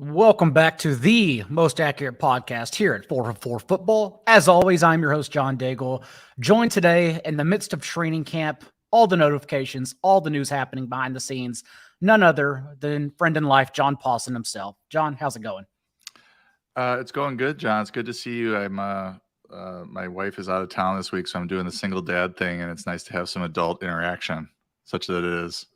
Welcome back to the most accurate podcast here at 4for4 Football. As always, I'm your host, John Daigle, joined today in the midst of training camp, all the notifications, all the news happening behind the scenes, none other than friend in life, John Paulsen himself. John, how's it going? It's going good, John. It's good to see you. My wife is out of town this week, so I'm doing the single dad thing, and it's nice to have some adult interaction, such that it is.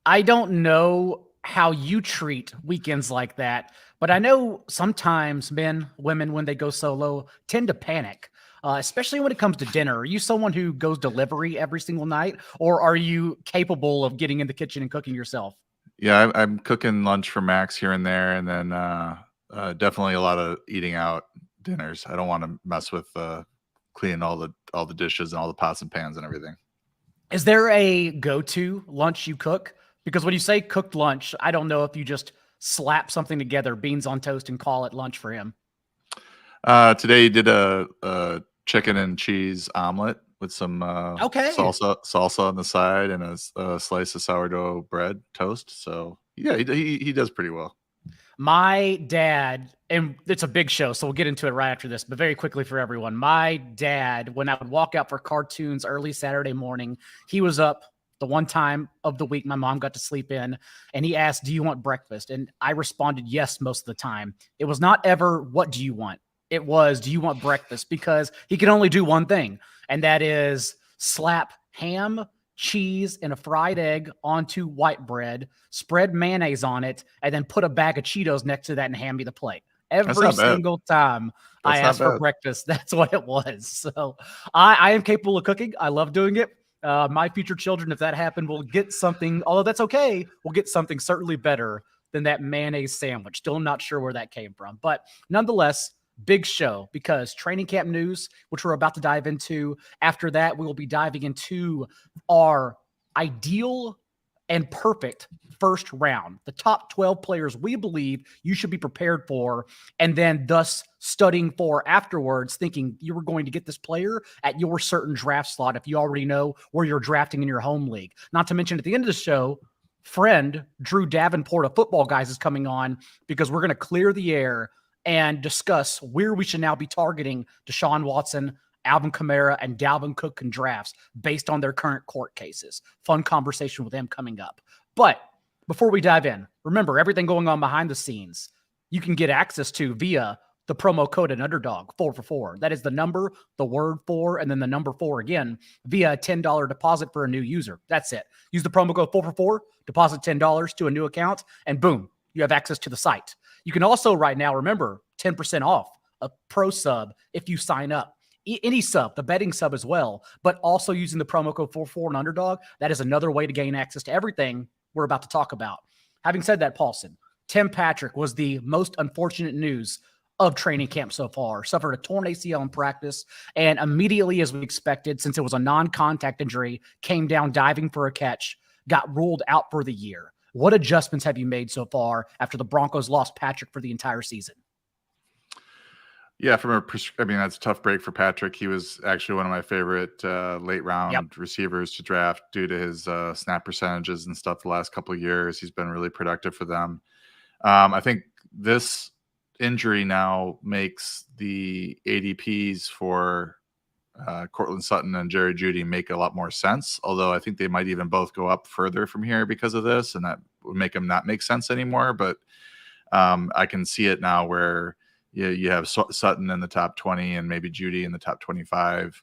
I don't know how you treat weekends like that, but I know sometimes men, women, when they go solo, tend to panic, especially when it comes to dinner. Are you someone who goes delivery every single night, or are you capable of getting in the kitchen and cooking yourself? Yeah, I'm cooking lunch for Max here and there, and then definitely a lot of eating out dinners. I don't want to mess with cleaning all the dishes and all the pots and pans and everything. Is there a go-to lunch you cook? Because when you say cooked lunch, I don't know if you just slap something together, beans on toast, and call it lunch for him. Today he did a chicken and cheese omelet with some salsa on the side and a slice of sourdough bread toast. So yeah, he does pretty well. My dad, and it's a big show, so we'll get into it right after this, but very quickly for everyone. My dad, when I would walk out for cartoons early Saturday morning, he was up the one time of the week my mom got to sleep in, and he asked, "Do you want breakfast?" And I responded yes most of the time. It was not ever, "What do you want?" It was, "Do you want breakfast?" Because he can only do one thing, and that is slap ham, cheese, and a fried egg onto white bread, spread mayonnaise on it, and then put a bag of Cheetos next to that and hand me the plate. Every single time I asked for breakfast, that's what it was. So I am capable of cooking. I love doing it. My future children, if that happened, will get something, although that's okay, we'll get something certainly better than that mayonnaise sandwich. Still not sure where that came from. But nonetheless, big show because training camp news, which we're about to dive into. After that, we will be diving into our ideal and perfect first round, the top 12 players we believe you should be prepared for, and then thus studying for afterwards, thinking you were going to get this player at your certain draft slot if you already know where you're drafting in your home league. Not to mention at the end of the show, friend Drew Davenport of Football Guys is coming on because we're going to clear the air and discuss where we should now be targeting Deshaun Watson, Alvin Kamara, and Dalvin Cook in drafts based on their current court cases. Fun conversation with them coming up. But before we dive in, remember everything going on behind the scenes, you can get access to via the promo code at Underdog 4for4. That is the number, the word 4, and then the number 4 again via a $10 deposit for a new user. That's it. Use the promo code 4for4, deposit $10 to a new account, and boom, you have access to the site. You can also right now, remember, 10% off a pro sub if you sign up. Any sub, the betting sub as well, but also using the promo code 4for4 and Underdog. That is another way to gain access to everything we're about to talk about. Having said that, Paulsen, Tim Patrick was the most unfortunate news of training camp so far. Suffered a torn ACL in practice, and immediately, as we expected, since it was a non-contact injury, came down diving for a catch, got ruled out for the year. What adjustments have you made so far after the Broncos lost Patrick for the entire season? Yeah, that's a tough break for Patrick. He was actually one of my favorite late round receivers to draft due to his snap percentages and stuff the last couple of years. He's been really productive for them. I think this injury now makes the ADPs for Cortland Sutton and Jerry Jeudy make a lot more sense, although I think they might even both go up further from here because of this, and that would make them not make sense anymore. But I can see it now where you have Sutton in the top 20 and maybe Jeudy in the top 25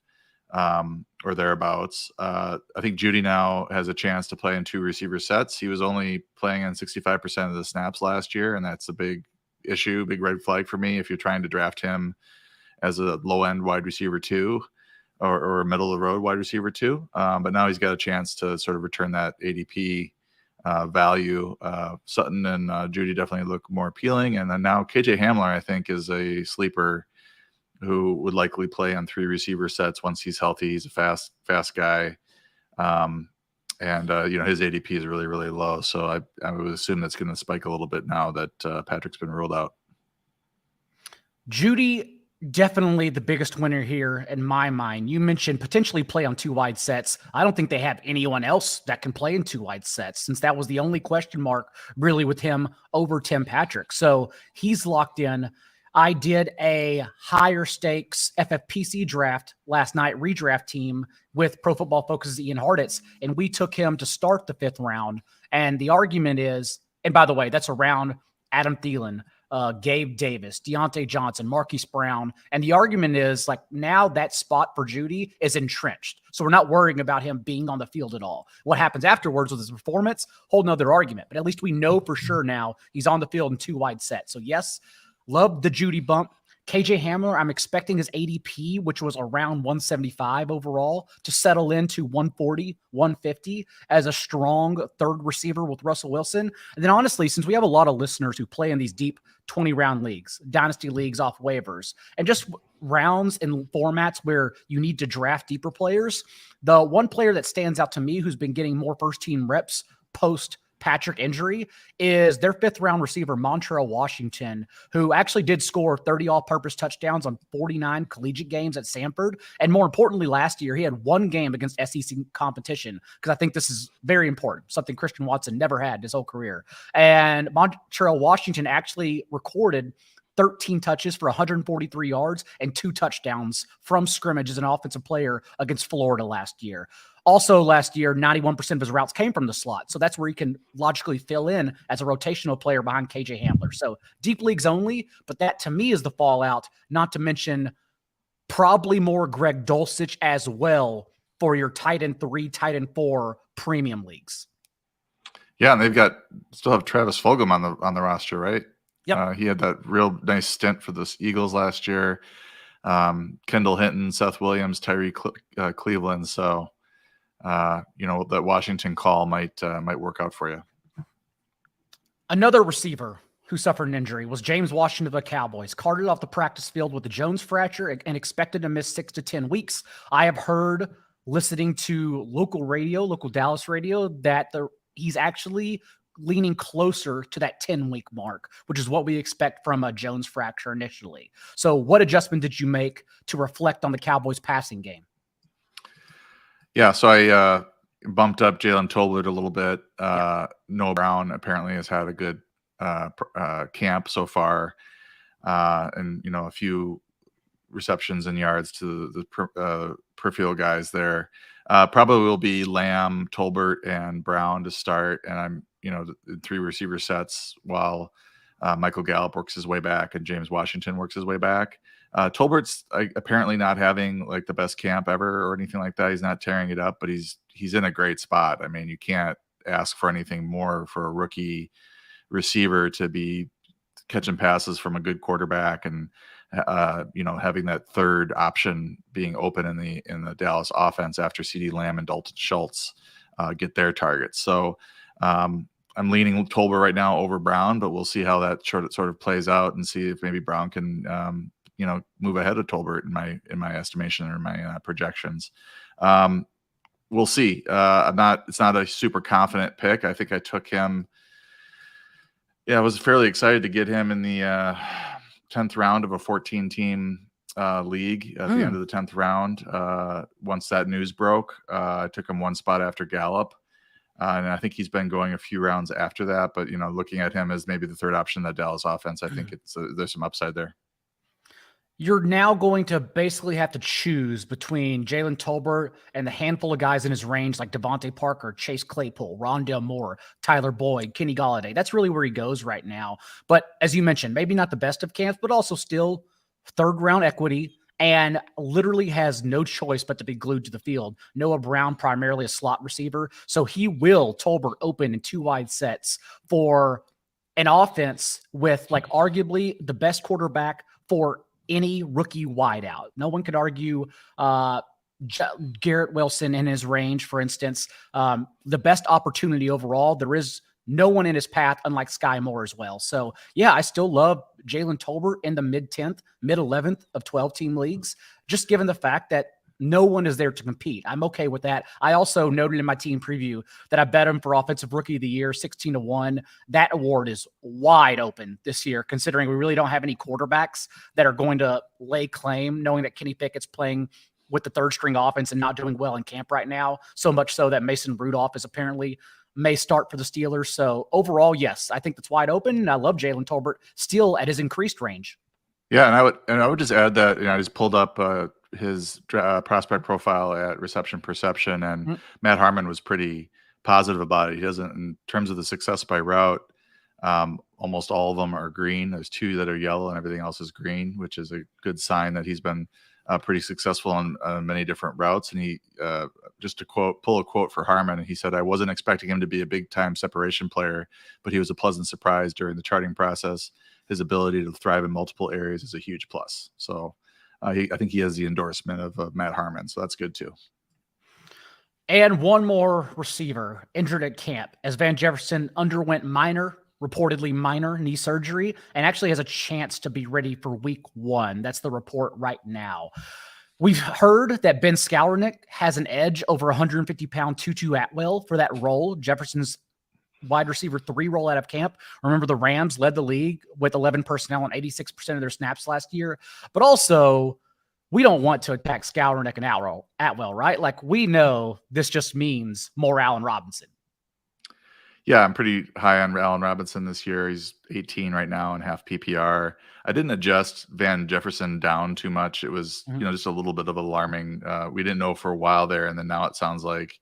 or thereabouts. I think Jeudy now has a chance to play in 2 receiver sets. He was only playing in 65% of the snaps last year, and that's a big issue, big red flag for me if you're trying to draft him as a low-end wide receiver 2 or a middle-of-the-road wide receiver 2. But now he's got a chance to sort of return that ADP value. Sutton and Jeudy definitely look more appealing. And then now KJ Hamler, I think, is a sleeper who would likely play on 3 receiver sets once he's healthy. He's a fast guy. His ADP is really, really low. So I would assume that's going to spike a little bit now that Patrick's been ruled out. Jeudy Definitely the biggest winner here in my mind. You mentioned potentially play on 2 wide sets. I don't think they have anyone else that can play in 2 wide sets, since that was the only question mark really with him over Tim Patrick. So he's locked in. I did a higher stakes FFPC draft last night, redraft team with Pro Football Focus's Ian Hartitz, and we took him to start the 5th round. And the argument is, and by the way, that's around Adam Thielen, Gabe Davis, Diontae Johnson, Marquise Brown. And the argument is like now that spot for Judy is entrenched. So we're not worrying about him being on the field at all. What happens afterwards with his performance, whole nother argument. But at least we know for sure now he's on the field in 2 wide sets. So yes, love the Judy bump. KJ Hamler, I'm expecting his ADP, which was around 175 overall, to settle into 140, 150 as a strong 3rd receiver with Russell Wilson. And then honestly, since we have a lot of listeners who play in these deep 20-round leagues, dynasty leagues off waivers, and just rounds and formats where you need to draft deeper players, the one player that stands out to me who's been getting more first-team reps post Patrick injury is their 5th round receiver, Montreal Washington, who actually did score 30 all-purpose touchdowns on 49 collegiate games at Samford. And more importantly, last year, he had 1 game against SEC competition, because I think this is very important, something Christian Watson never had his whole career. And Montreal Washington actually recorded 13 touches for 143 yards and 2 touchdowns from scrimmage as an offensive player against Florida last year. Also last year, 91% of his routes came from the slot. So that's where he can logically fill in as a rotational player behind KJ Hamler. So deep leagues only, but that to me is the fallout, not to mention probably more Greg Dulcich as well for your tight end 3, tight end 4 premium leagues. Yeah, and they've still have Travis Fulgham on the roster, right? Yep. He had that real nice stint for the Eagles last year. Kendall Hinton, Seth Williams, Tyree Cleveland. So, that Washington call might work out for you. Another receiver who suffered an injury was James Washington of the Cowboys, carted off the practice field with a Jones fracture and expected to miss 6 to 10 weeks. I have heard, listening to local Dallas radio, that he's actually leaning closer to that 10-week mark, which is what we expect from a Jones fracture initially. So what adjustment did you make to reflect on the Cowboys passing game? Yeah, so I bumped up Jalen Tolbert a little bit. Noah Brown apparently has had a good camp so far, and a few receptions and yards to the peripheral guys there. Probably will be Lamb, Tolbert, and Brown to start, and I'm the 3 receiver sets while Michael Gallup works his way back and James Washington works his way back. Tolbert's apparently not having like the best camp ever or anything like that. He's not tearing it up, but he's in a great spot. I mean, you can't ask for anything more for a rookie receiver to be catching passes from a good quarterback and having that 3rd option being open in the Dallas offense after CeeDee Lamb and Dalton Schultz get their targets. So I'm leaning Tolbert right now over Brown, but we'll see how that sort of plays out and see if maybe Brown can move ahead of Tolbert in my estimation or my projections. We'll see. It's not a super confident pick. I think I took him. Yeah, I was fairly excited to get him in the 10th round of a 14-team league at the end of the 10th round. Once that news broke, I took him 1 spot after Gallup. And I think he's been going a few rounds after that. But, looking at him as maybe the 3rd option in that Dallas offense, I think there's some upside there. You're now going to basically have to choose between Jalen Tolbert and the handful of guys in his range like Devontae Parker, Chase Claypool, Rondale Moore, Tyler Boyd, Kenny Golladay. That's really where he goes right now. But as you mentioned, maybe not the best of camps, but also still 3rd round equity, and literally has no choice but to be glued to the field. Noah Brown, primarily a slot receiver. So he will Tolbert open in 2 wide sets for an offense with like arguably the best quarterback for any rookie wideout. No one could argue Garrett Wilson in his range, for instance. The best opportunity overall. There is no one in his path, unlike Sky Moore as well. So, yeah, I still love Jalen Tolbert in the mid-10th, mid-11th of 12-team leagues, just given the fact that No one is there to compete. I'm okay with that. I also noted in my team preview that I bet him for Offensive Rookie of the Year, 16-1. That award is wide open this year, considering we really don't have any quarterbacks that are going to lay claim, knowing that Kenny Pickett's playing with the third string offense and not doing well in camp right now. So much so that Mason Rudolph is apparently may start for the Steelers. So overall, yes, I think that's wide open. And I love Jalen Tolbert still at his increased range. Yeah, and I would just add that I just pulled up his prospect profile at Reception Perception, and Matt Harmon was pretty positive about it. He doesn't, in terms of the success by route, almost all of them are green. There's 2 that are yellow, and everything else is green, which is a good sign that he's been pretty successful on many different routes. And he, just to pull a quote for Harmon, he said, "I wasn't expecting him to be a big time separation player, but he was a pleasant surprise during the charting process. His ability to thrive in multiple areas is a huge plus." So I think he has the endorsement of Matt Harmon. So that's good too. And one more receiver injured at camp as Van Jefferson underwent reportedly minor knee surgery, and actually has a chance to be ready for week 1. That's the report right now. We've heard that Ben Skowronek has an edge over 150-pound Tutu Atwell for that role. Jefferson's wide receiver 3 role out of camp. Remember, the Rams led the league with 11 personnel on 86% of their snaps last year. But also, we don't want to attack Skowronek and Atwell, right? Like, we know this just means more Allen Robinson. Yeah, I'm pretty high on Allen Robinson this year. He's 18 right now and half PPR. I didn't adjust Van Jefferson down too much. It was, just a little bit of alarming. We didn't know for a while there, and then now it sounds like,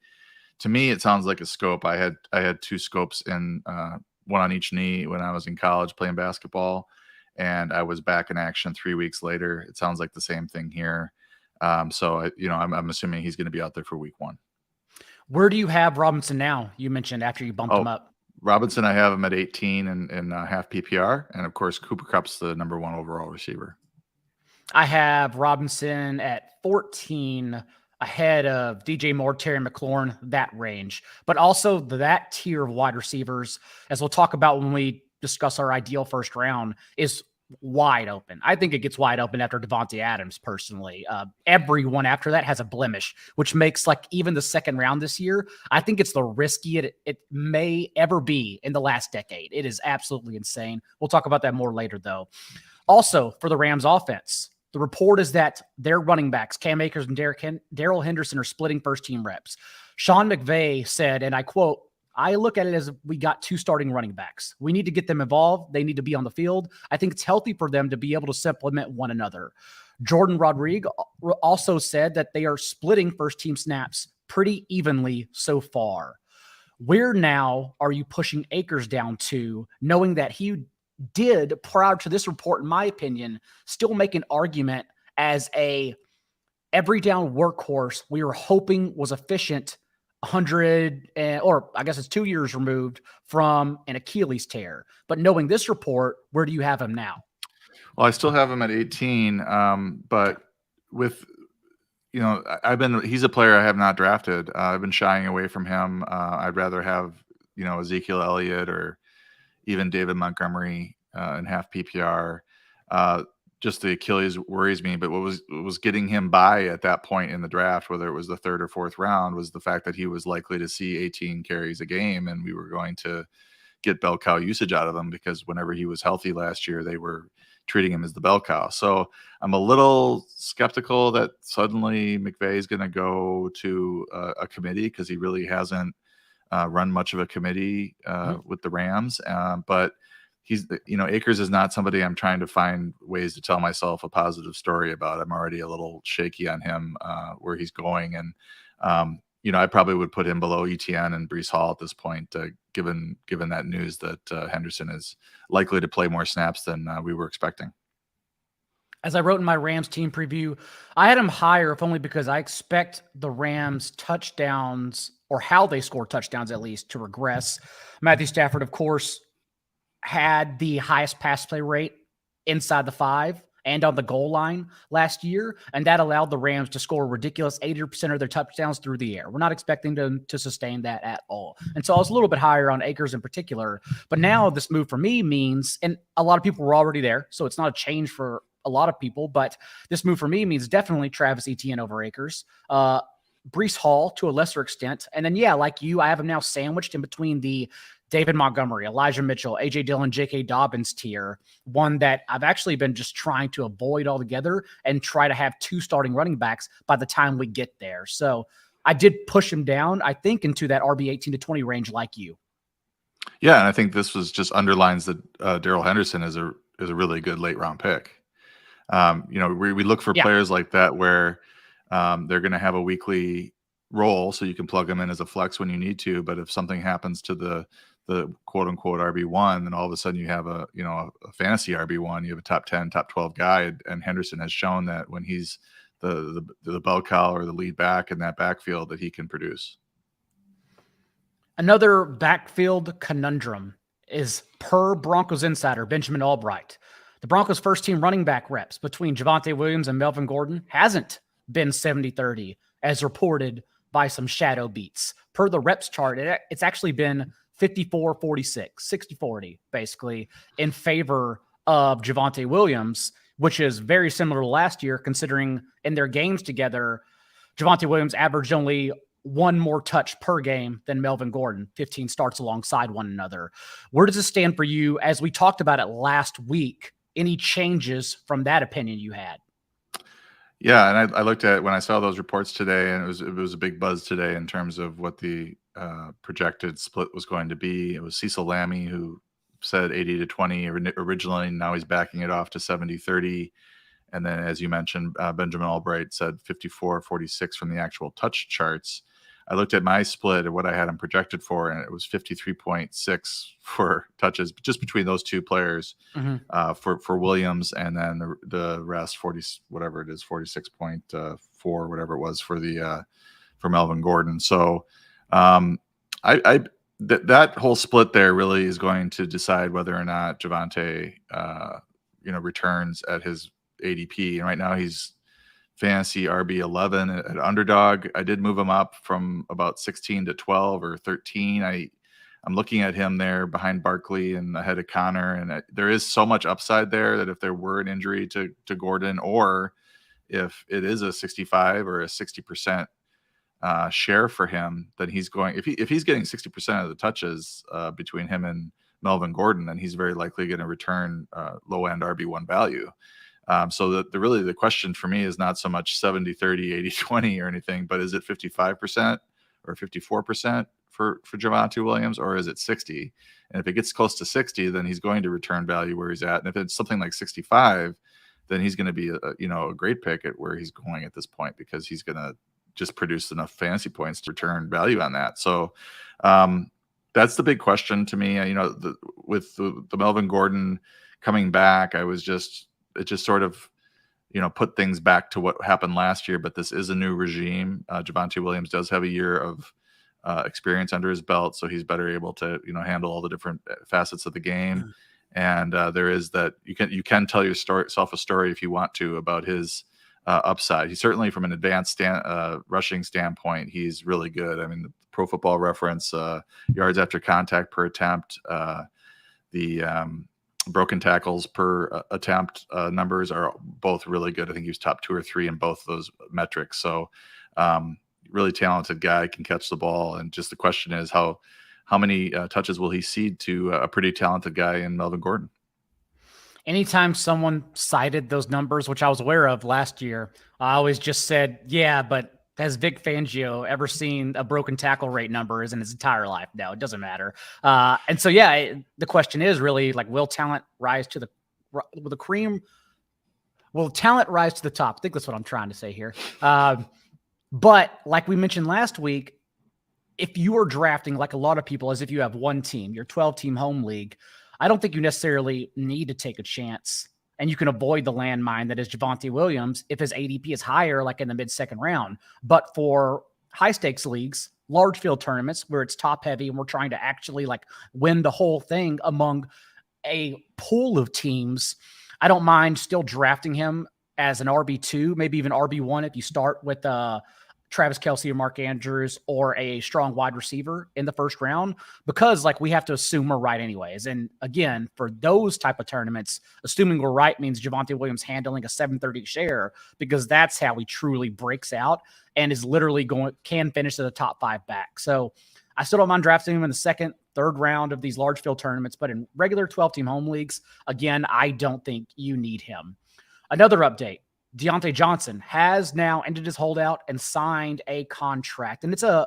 to me, it sounds like a scope. I had 2 scopes in, one on each knee when I was in college playing basketball, and I was back in action 3 weeks later. It sounds like the same thing here. So I'm assuming he's going to be out there for week 1. Where do you have Robinson now? You mentioned after you bumped him up. Robinson, I have him at 18 and half PPR, and of course Cooper Kupp's the number 1 overall receiver. I have Robinson at 14, ahead of DJ Moore, Terry McLaurin, that range. But also that tier of wide receivers, as we'll talk about when we discuss our ideal first round, is wide open. I think it gets wide open after Devontae Adams, personally. Everyone after that has a blemish, which makes like even the second round this year, I think it's the riskiest it may ever be in the last decade. It is absolutely insane. We'll talk about that more later, though. Also, for the Rams offense, the report is that their running backs, Cam Akers and Darrell Henderson, are splitting first-team reps. Sean McVay said, and I quote, "I look at it as we got 2 starting running backs. We need to get them involved. They need to be on the field. I think it's healthy for them to be able to supplement one another." Jordan Rodriguez also said that they are splitting first-team snaps pretty evenly so far. Where now are you pushing Akers down to, knowing that he did, prior to this report, in my opinion, still make an argument as a every down workhorse we were hoping was efficient 100, or I guess it's 2 years removed from an Achilles tear. But knowing this report, where do you have him now? Well, I still have him at 18, but with, he's a player I have not drafted. I've been shying away from him. I'd rather have, Ezekiel Elliott or even David Montgomery in half PPR. Just the Achilles worries me, but what was getting him by at that point in the draft, whether it was the 3rd or 4th round, was the fact that he was likely to see 18 carries a game, and we were going to get bell cow usage out of him, because whenever he was healthy last year, they were treating him as the bell cow. So I'm a little skeptical that suddenly McVay is going to go to a committee, because he really hasn't run much of a committee with the Rams. But he's, Akers is not somebody I'm trying to find ways to tell myself a positive story about. I'm already a little shaky on him, where he's going. And, I probably would put him below ETN and Breece Hall at this point, given that news that Henderson is likely to play more snaps than we were expecting. As I wrote in my Rams team preview, I had him higher, if only because I expect the Rams touchdowns, or how they score touchdowns at least, to regress. Matthew Stafford, of course, had the highest pass play rate inside the 5 and on the goal line last year, and that allowed the Rams to score a ridiculous 80% of their touchdowns through the air. We're not expecting them to sustain that at all. And so I was a little bit higher on Akers in particular, but now this move for me means, and a lot of people were already there, so it's not a change for a lot of people, but this move for me means definitely Travis Etienne over Akers. Breece Hall to a lesser extent. And then, yeah, like you, I have him now sandwiched in between the David Montgomery, Elijah Mitchell, A.J. Dillon, J.K. Dobbins tier, one that I've actually been just trying to avoid altogether and try to have 2 starting running backs by the time we get there. So I did push him down, I think, into that RB 18 to 20 range like you. Yeah, and I think this was just underlines that Darrell Henderson is a really good late round pick. We look for players like that where they're going to have a weekly role, so you can plug them in as a flex when you need to. But if something happens to the quote unquote RB1, then all of a sudden you have a fantasy RB1, you have a top 10, top 12 guy. And Henderson has shown that when he's the bell cow or the lead back in that backfield, that he can produce. Another backfield conundrum is per Broncos insider Benjamin Albright. The Broncos first team running back reps between Javonte Williams and Melvin Gordon hasn't been 70-30 as reported by some shadow beats. Per the reps chart, it's actually been 54-46, 60-40, basically, in favor of Javonte Williams, which is very similar to last year, considering in their games together, Javonte Williams averaged only 1 more touch per game than Melvin Gordon, 15 starts alongside one another. Where does it stand for you? As we talked about it last week, any changes from that opinion you had? Yeah, and I looked at when I saw those reports today, and it was a big buzz today in terms of what the projected split was going to be. It was Cecil Lammey who said 80-20 originally, and now he's backing it off to 70-30. And then, as you mentioned, Benjamin Albright said 54-46 from the actual touch charts. I looked at my split and what I had him projected for, and it was 53.6 for touches just between those 2 players for Williams, and then the rest 40 whatever it is 46.4 whatever it was for Melvin Gordon. So that whole split there really is going to decide whether or not Javonte returns at his ADP. And right now he's fantasy RB 11 at Underdog. I did move him up from about 16 to 12 or 13. I'm looking at him there behind Barkley and ahead of Connor, and there is so much upside there that if there were an injury to Gordon, or if it is a 65 or a 60% share for him, then he's going. If he's getting 60% of the touches between him and Melvin Gordon, then he's very likely going to return low end RB1 value. So the question for me is not so much 70-30, 80-20 or anything, but is it 55% or 54% for Javonte Williams, or is it 60? And if it gets close to 60, then he's going to return value where he's at. And if it's something like 65, then he's going to be a great pick at where he's going at this point, because he's going to just produce enough fantasy points to return value on that. So that's the big question to me. With the Melvin Gordon coming back, it just sort of, put things back to what happened last year, but this is a new regime. Javonte Williams does have a year of experience under his belt, so he's better able to, handle all the different facets of the game. And there is that you can tell yourself a story if you want to about his upside. He's certainly, from an advanced rushing standpoint, he's really good. I mean, the Pro Football Reference yards after contact per attempt, the broken tackles per attempt numbers are both really good. I think he was top 2 or 3 in both of those metrics. So really talented guy, can catch the ball. And just the question is how many touches will he cede to a pretty talented guy in Melvin Gordon? Anytime someone cited those numbers, which I was aware of last year, I always just said, yeah, but has Vic Fangio ever seen a broken tackle rate numbers in his entire life? No, it doesn't matter. And so, yeah, the question is really like, will talent rise to the cream? Will talent rise to the top? I think that's what I'm trying to say here. But like we mentioned last week, if you are drafting like a lot of people, as if you have one team, your 12-team home league, I don't think you necessarily need to take a chance, and you can avoid the landmine that is Javonte Williams if his ADP is higher, like in the mid-second round. But for high-stakes leagues, large field tournaments where it's top-heavy and we're trying to actually like win the whole thing among a pool of teams, I don't mind still drafting him as an RB2, maybe even RB1 if you start with Travis Kelce or Mark Andrews or a strong wide receiver in the first round, because like we have to assume we're right anyways. And again, for those type of tournaments, assuming we're right means Javonte Williams handling a 730 share, because that's how he truly breaks out and is literally can finish as a top 5 back. So I still don't mind drafting him in the second, third round of these large field tournaments, but in regular 12-team home leagues, again, I don't think you need him. Another update. Diontae Johnson has now ended his holdout and signed a contract. And it's a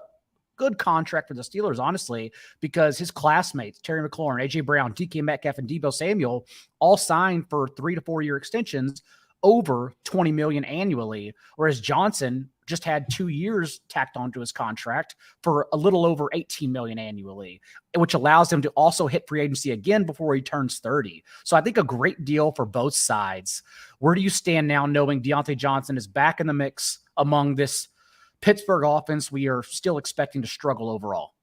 good contract for the Steelers, honestly, because his classmates, Terry McLaurin, A.J. Brown, DK Metcalf, and Deebo Samuel, all signed for 3 to 4 year extensions over $20 million annually, whereas Johnson just had 2 years tacked onto his contract for a little over $18 million annually, which allows him to also hit free agency again before he turns 30. So I think a great deal for both sides. Where do you stand now knowing Diontae Johnson is back in the mix among this Pittsburgh offense we are still expecting to struggle overall?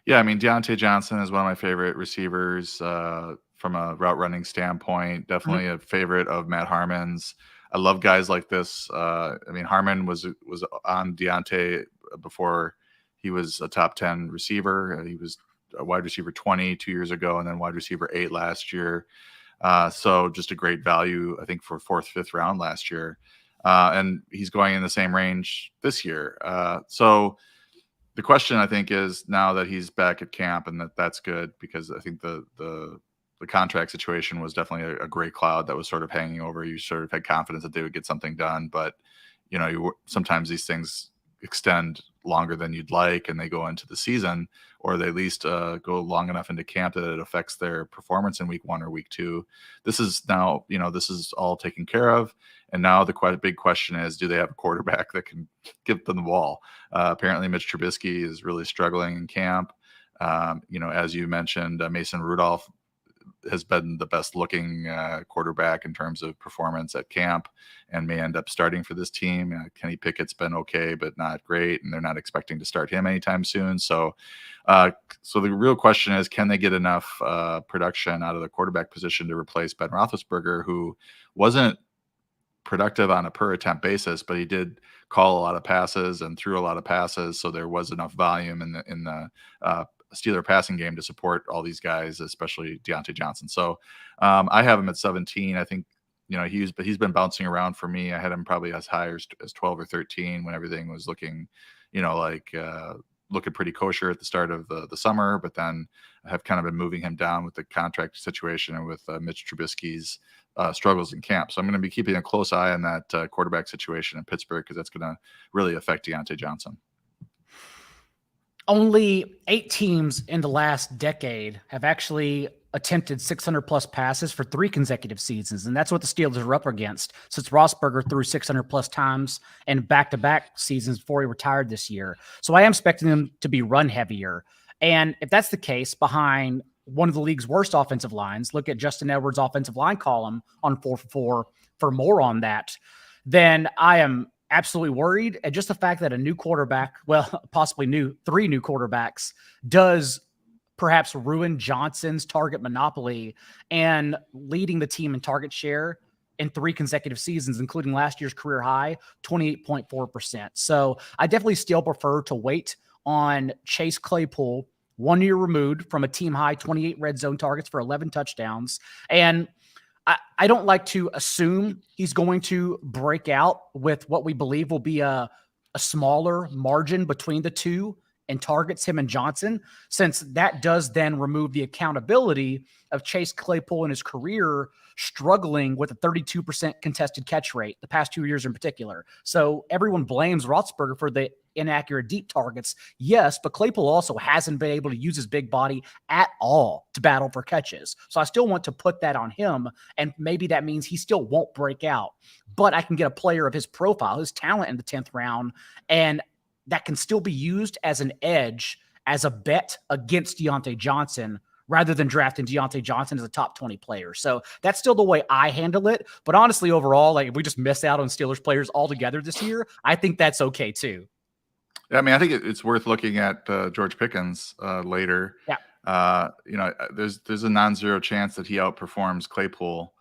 Yeah, I mean, Diontae Johnson is one of my favorite receivers from a route running standpoint. Definitely a favorite of Matt Harmon's. I love guys like this. I mean, Harmon was on Diontae before he was a top 10 receiver. He was a wide receiver 20 2 years ago, and then wide receiver 8 last year. So just a great value, I think, for 4th, 5th round last year. And he's going in the same range this year. So the question, I think, is now that he's back at camp, and that's good, because I think the contract situation was definitely a gray cloud that was sort of hanging over. You sort of had confidence that they would get something done, but sometimes these things extend longer than you'd like, and they go into the season, or they at least go long enough into camp that it affects their performance in week 1 or week 2. This is now, this is all taken care of. And now the big question is, do they have a quarterback that can give them the ball? Apparently Mitch Trubisky is really struggling in camp. As you mentioned, Mason Rudolph has been the best looking quarterback in terms of performance at camp and may end up starting for this team. Kenny Pickett's been okay, but not great, and they're not expecting to start him anytime soon. So the real question is, can they get enough production out of the quarterback position to replace Ben Roethlisberger, who wasn't productive on a per attempt basis, but he did call a lot of passes and threw a lot of passes. So there was enough volume in the Steeler passing game to support all these guys, especially Diontae Johnson. So I have him at 17. I think, he's been bouncing around for me. I had him probably as high as 12 or 13 when everything was looking, looking pretty kosher at the start of the summer, but then I have kind of been moving him down with the contract situation and with Mitch Trubisky's struggles in camp. So I'm going to be keeping a close eye on that quarterback situation in Pittsburgh, because that's going to really affect Diontae Johnson. Only 8 teams in the last decade have actually attempted 600 plus passes for 3 consecutive seasons. And that's what the Steelers are up against, since Roethlisberger threw 600 plus times in back-to-back seasons before he retired this year. So I am expecting them to be run heavier. And if that's the case, behind one of the league's worst offensive lines, look at Justin Edwards' offensive line column on 4for4 for more on that, then I am absolutely worried. And just the fact that a new quarterback, well, possibly 3 new quarterbacks, does perhaps ruin Johnson's target monopoly and leading the team in target share in 3 consecutive seasons, including last year's career high, 28.4%. So I definitely still prefer to wait on Chase Claypool, 1 year removed from a team high 28 red zone targets for 11 touchdowns. And I don't like to assume he's going to break out with what we believe will be a smaller margin between the two and targets him and Johnson, since that does then remove the accountability of Chase Claypool in his career struggling with a 32% contested catch rate the past 2 years in particular. So everyone blames Roethlisberger for the inaccurate deep targets. Yes, but Claypool also hasn't been able to use his big body at all to battle for catches. So I still want to put that on him, and maybe that means he still won't break out. But I can get a player of his profile, his talent in the 10th round, and that can still be used as an edge, as a bet against Diontae Johnson, rather than drafting Diontae Johnson as a top 20 player. So that's still the way I handle it. But honestly, overall, like if we just miss out on Steelers players altogether this year, I think that's okay too. Yeah, I mean, I think it's worth looking at George Pickens later. Yeah. There's a non-zero chance that he outperforms Claypool.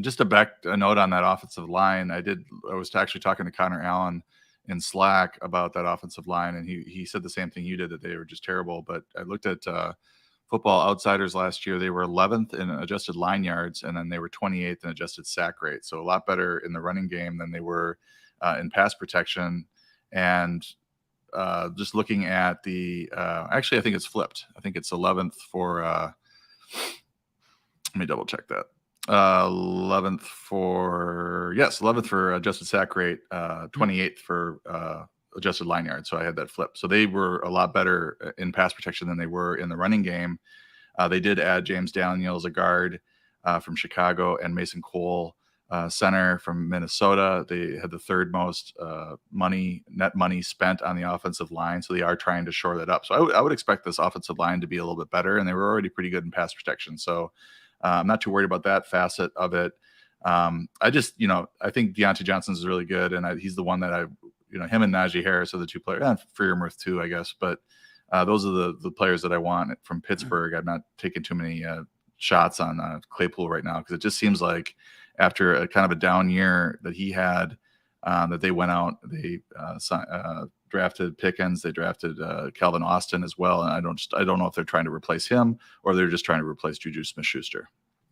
Just a note on that offensive line. I was actually talking to Connor Allen in Slack about that offensive line, and he said the same thing you did, that they were just terrible. But I looked at Football Outsiders last year. They were 11th in adjusted line yards, and then they were 28th in adjusted sack rate. So a lot better in the running game than they were in pass protection. And just looking at the actually, I think it's flipped. I think it's 11th for let me double check that. 11th for adjusted sack rate, 28th for adjusted line yards. So I had that flip. So they were a lot better in pass protection than they were in the running game. They did add James Daniels, a guard from Chicago, and Mason Cole, center from Minnesota. They had the third most net money spent on the offensive line. So they are trying to shore that up. So I would expect this offensive line to be a little bit better, and they were already pretty good in pass protection. So I'm not too worried about that facet of it. I just, I think Diontae Johnson is really good, and he's the one that him and Najee Harris are the two players, and Freiermuth too, I guess. But those are the players that I want from Pittsburgh. I'm not taking too many shots on Claypool right now, because it just seems like after a kind of a down year that he had, that they went out, they drafted Pickens, they drafted Calvin Austin as well, and I don't know if they're trying to replace him or they're just trying to replace Juju Smith-Schuster.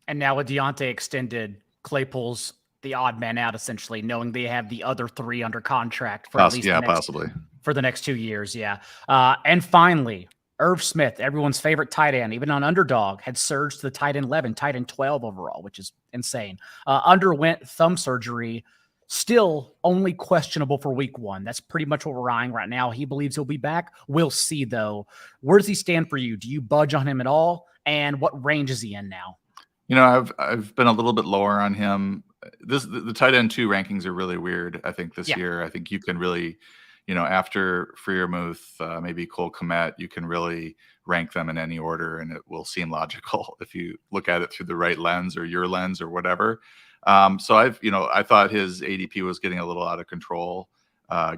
And now with Diontae extended, Claypool's the odd man out, essentially, knowing they have the other three under contract for at least possibly for the next 2 years. Yeah. And finally, Irv Smith, everyone's favorite tight end, even on Underdog, had surged to the tight end 11, tight end 12 overall, which is insane. Underwent thumb surgery, still only questionable for week 1. That's pretty much what we're eyeing right now. He believes he'll be back. We'll see, though. Where does he stand for you? Do you budge on him at all? And what range is he in now? I've been a little bit lower on him. The tight end 2 rankings are really weird, I think, this year. I think you can really, after Freiermuth, maybe Cole Kmet, you can really rank them in any order, and it will seem logical if you look at it through the right lens or your lens or whatever. So I thought his ADP was getting a little out of control,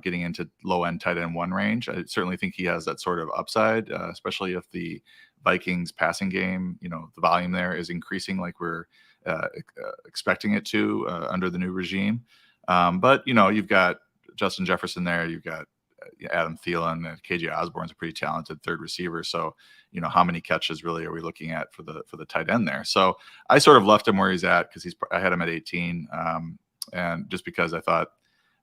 getting into low end tight end 1 range. I certainly think he has that sort of upside, especially if the Vikings passing game, the volume there is increasing like we're expecting it to under the new regime. But you've got Justin Jefferson there, you've got Adam Thielen, and KJ Osborne's a pretty talented third receiver. So, how many catches really are we looking at for the tight end there? So I sort of left him where he's at, because I had him at 18, and just because I thought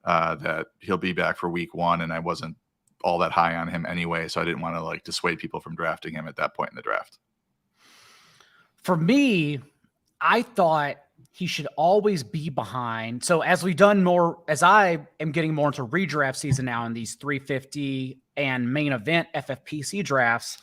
that he'll be back for week 1, and I wasn't all that high on him anyway, so I didn't want to dissuade people from drafting him at that point in the draft. For me, I thought he should always be behind. So as I am getting more into redraft season now in these 350 and main event FFPC drafts,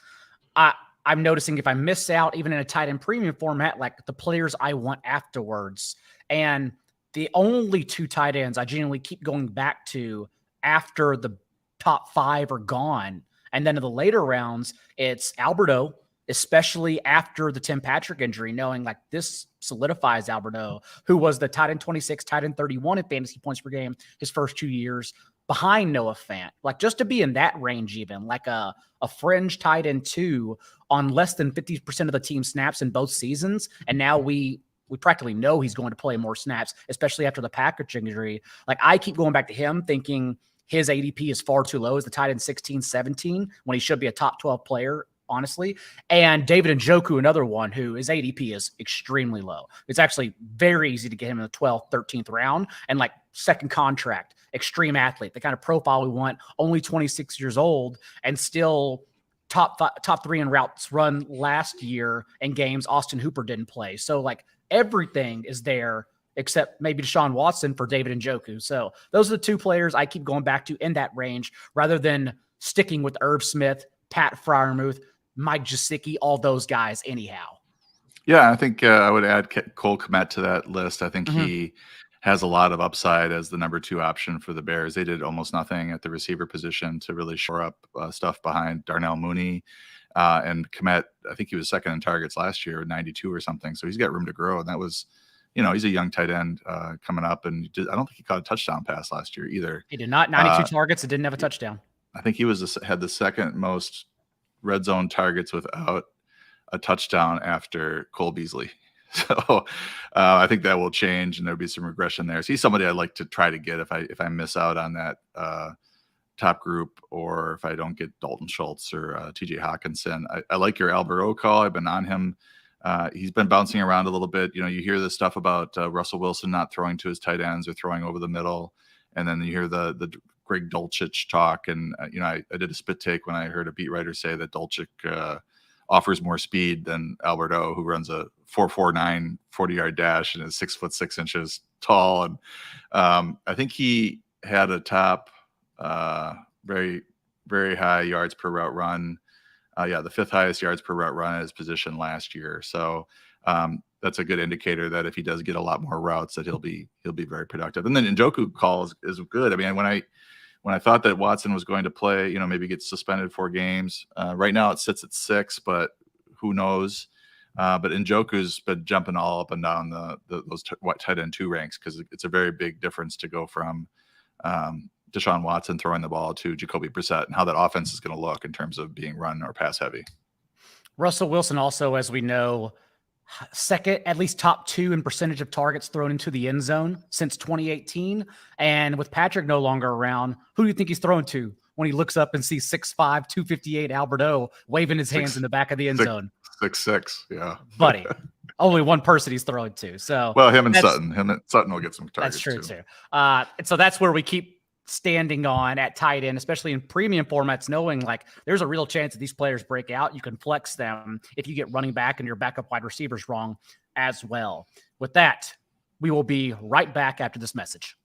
I'm noticing if I miss out even in a tight end premium format, like the players I want afterwards. And the only 2 tight ends I genuinely keep going back to after the top 5 are gone, and then in the later rounds, it's Alberto, especially after the Tim Patrick injury, knowing this solidifies Alberto, who was the tight end 26, tight end 31 in fantasy points per game his first 2 years, behind Noah Fant. Just to be in that range, even a fringe tight end 2 on less than 50% of the team snaps in both seasons, and now we practically know he's going to play more snaps, especially after the Packers injury. I keep going back to him thinking his ADP is far too low as the tight end 16, 17, when he should be a top 12 player, honestly. And David Njoku, another one who his ADP is extremely low. It's actually very easy to get him in the 12th, 13th round, and second contract, extreme athlete, the kind of profile we want, only 26 years old, and still top 3 in routes run last year in games Austin Hooper didn't play. So everything is there, except maybe Deshaun Watson for David Njoku. So those are the 2 players I keep going back to in that range, rather than sticking with Irv Smith, Pat Freiermuth, Mike Gesicki, all those guys anyhow. Yeah, I think I would add Cole Kmet to that list. I think he has a lot of upside as the number 2 option for the Bears. They did almost nothing at the receiver position to really shore up stuff behind Darnell Mooney. And Kmet, I think he was second in targets last year, 92 or something. So he's got room to grow. And that was, he's a young tight end coming up. And I don't think he caught a touchdown pass last year either. He did not. 92 targets and didn't have a touchdown. I think he had the second most red zone targets without a touchdown after Cole Beasley. So I think that will change, and there'll be some regression there. So he's somebody I'd like to try to get if I miss out on that top group, or if I don't get Dalton Schultz or TJ Hawkinson. I like your Albert O call. I've been on him. He's been bouncing around a little bit. You hear this stuff about Russell Wilson not throwing to his tight ends or throwing over the middle. And then you hear the Greg Dulcich talk. And, I did a spit take when I heard a beat writer say that Dulcich offers more speed than Albert O, who runs a 4.49 40-yard dash and is 6'6" tall. And I think he had a top very, very high yards per route run. The 5th highest yards per route run at his position last year. So that's a good indicator that if he does get a lot more routes, that he'll be very productive. And then Njoku call is good. I mean, when I thought that Watson was going to play, maybe get suspended 4 games. Right now it sits at 6, but who knows? But Njoku's been jumping all up and down those tight end 2 ranks, because it's a very big difference to go from Deshaun Watson throwing the ball to Jacoby Brissett, and how that offense is going to look in terms of being run or pass heavy. Russell Wilson also, as we know, second, at least top 2 in percentage of targets thrown into the end zone since 2018. And with Patrick no longer around, who do you think he's throwing to when he looks up and sees 6'5", 258 Albert O waving his hands in the back of the end zone? 6'6", yeah. Buddy. Only one person he's throwing to. So him and Sutton will get some targets. That's true too. And so that's where we keep standing on at tight end, especially in premium formats, knowing like there's a real chance that these players break out. You can flex them if you get running back and your backup wide receivers wrong as well. With that, we will be right back after this message.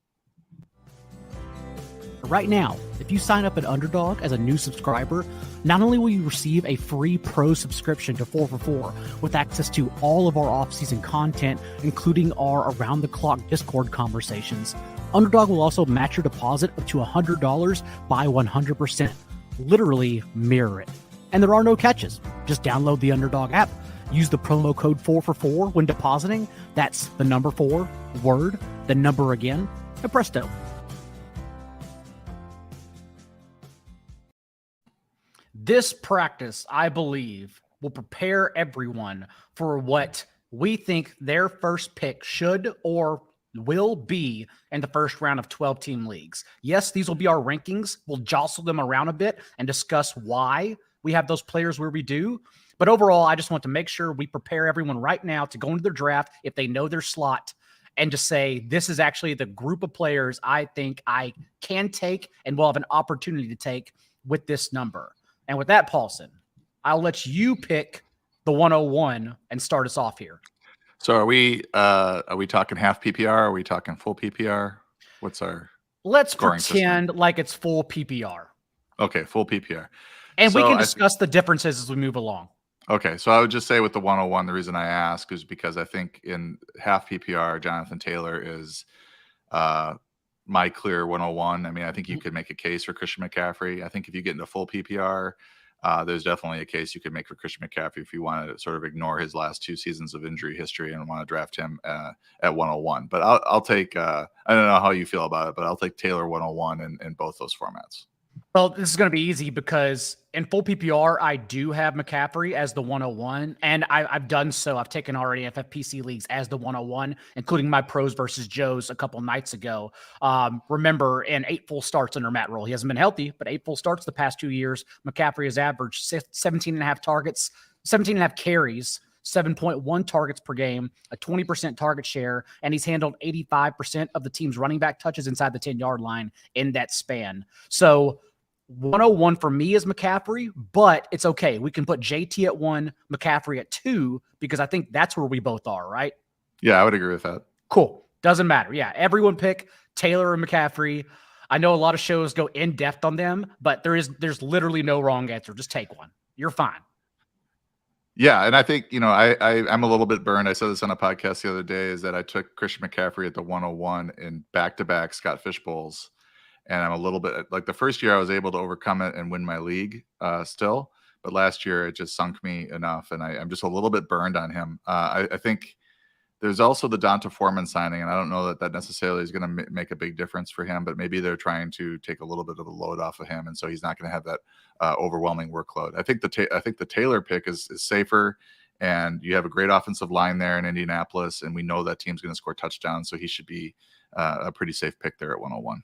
Right now, if you sign up at Underdog as a new subscriber, not only will you receive a free pro subscription to 4for4 with access to all of our off-season content, including our around-the-clock Discord conversations, Underdog will also match your deposit up to $100 by 100%. Literally mirror it. And there are no catches. Just download the Underdog app, use the promo code 4for4 when depositing. That's the number 4, word, the number again, and presto. This practice, I believe, will prepare everyone for what we think their first pick should or will be in the first round of 12-team leagues. Yes, these will be our rankings. We'll jostle them around a bit and discuss why we have those players where we do. But overall, I just want to make sure we prepare everyone right now to go into their draft if they know their slot, and to say, this is actually the group of players I think I can take and will have an opportunity to take with this number. And with that, Paulsen, I'll let you pick the 101 and start us off here. So are we talking half PPR? Are we talking full PPR? What's our Let's pretend system? Like it's full PPR. Okay, full PPR. And we can discuss the differences as we move along. Okay, so I would just say with the 101, the reason I ask is because I think in half PPR, Jonathan Taylor is my clear 101. I mean, I think you could make a case for Christian McCaffrey. I think if you get into full PPR, there's definitely a case you could make for Christian McCaffrey if you want to sort of ignore his last 2 seasons of injury history and want to draft him at 101. But I'll take, I don't know how you feel about it, but I'll take Taylor 101 in both those formats. Well, this is going to be easy because in full PPR, I do have McCaffrey as the 101, and I've done so. I've taken already FFPC leagues as the 101, including my pros versus Joes a couple nights ago. Remember, in 8 full starts under Matt Rule, he hasn't been healthy, but 8 full starts the past 2 years, McCaffrey has averaged 17.5 targets, 17.5 carries, 7.1 targets per game, a 20% target share, and he's handled 85% of the team's running back touches inside the 10-yard line in that span. So 101 for me is McCaffrey, but it's okay. We can put JT at 1, McCaffrey at 2, because I think that's where we both are, right? Yeah, I would agree with that. Cool. Doesn't matter. Yeah, everyone pick Taylor and McCaffrey. I know a lot of shows go in depth on them, but there's literally no wrong answer. Just take one. You're fine. Yeah, and I think, I'm a little bit burned. I said this on a podcast the other day, is that I took Christian McCaffrey at the 101 in back-to-back Scott Fish Bowls. And I'm a little bit like the first year I was able to overcome it and win my league still. But last year it just sunk me enough. And I'm just a little bit burned on him. I think there's also the Donta Foreman signing. And I don't know that necessarily is going to make a big difference for him. But maybe they're trying to take a little bit of the load off of him. And so he's not going to have that overwhelming workload. I think the Taylor pick is safer. And you have a great offensive line there in Indianapolis. And we know that team's going to score touchdowns. So he should be a pretty safe pick there at 101.